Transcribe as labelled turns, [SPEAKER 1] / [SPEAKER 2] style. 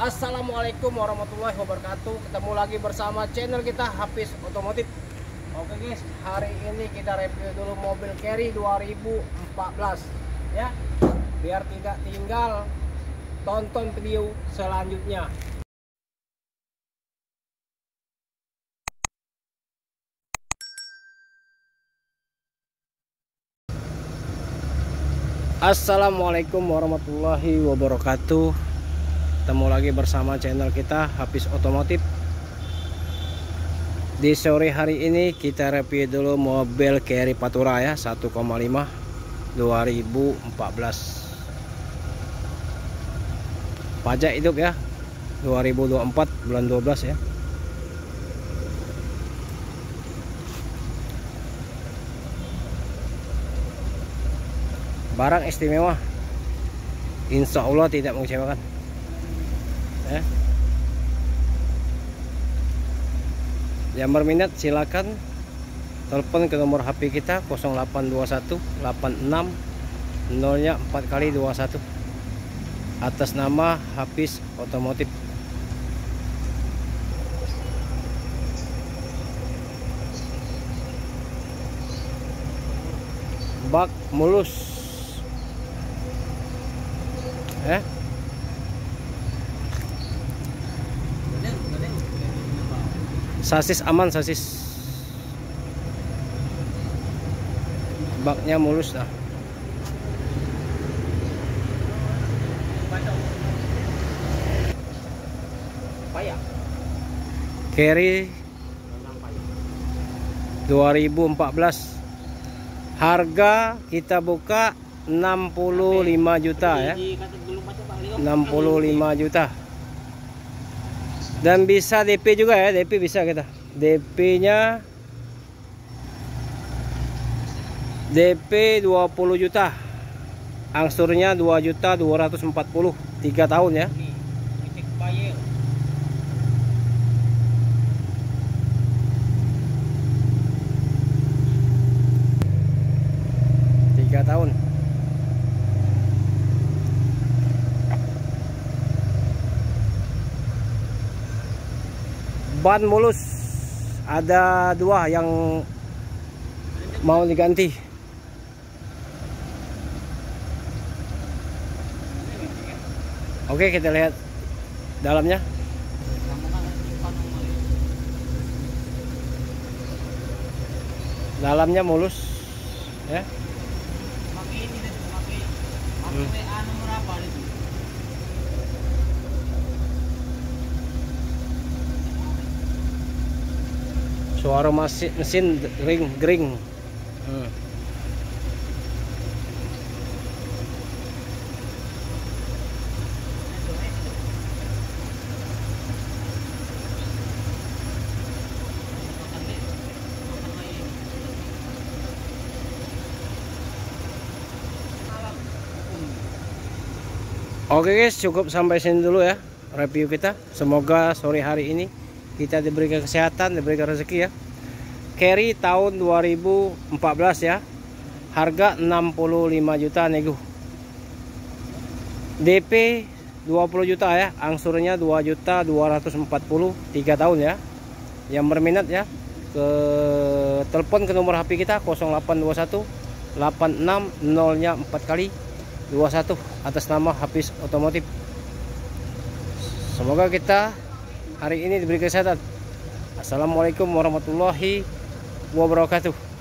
[SPEAKER 1] Assalamualaikum warahmatullahi wabarakatuh. Ketemu lagi bersama channel kita Hafiz Otomotif. Oke guys, hari ini kita review dulu mobil Carry 2014 ya. Biar tidak tinggal, tonton video selanjutnya. Assalamualaikum warahmatullahi wabarakatuh. Ketemu lagi bersama channel kita Hafiz Otomotif. Di sore hari ini kita review dulu mobil Carry Patura ya, 1,5 2014. Pajak hidup ya, 2024 bulan 12 ya. Barang istimewa, insya Allah tidak mengecewakan ya. Yang berminat silakan telepon ke nomor HP kita 0821 86 0-nya 4 kali 21 atas nama Hafiz Otomotif. Bak mulus ya. Sasis aman, sasis baknya mulus lah. Carry 2014, harga kita buka 65 juta ya, 65 juta. Dan bisa DP juga ya, DP bisa kita. DP-nya DP 20 juta. Angsurnya 2.240.000, 3 tahun ya. 3 tahun. Ban mulus, ada 2 yang mau diganti. Oke, kita lihat dalamnya. Dalamnya mulus ya. Suara mesin gring. Oke guys, cukup sampai sini dulu ya review kita. Semoga sore hari ini kita diberikan kesehatan, diberikan rezeki ya. Carry tahun 2014 ya. Harga 65 juta nego. DP 20 juta ya. Angsurnya 2.240.000, 3 tahun ya. Yang berminat ya, ke telepon ke nomor HP kita 0821 86 0-nya 4 kali 21 atas nama Hafiz Otomotif. Semoga kita hari ini diberi kesehatan. Assalamualaikum warahmatullahi wabarakatuh.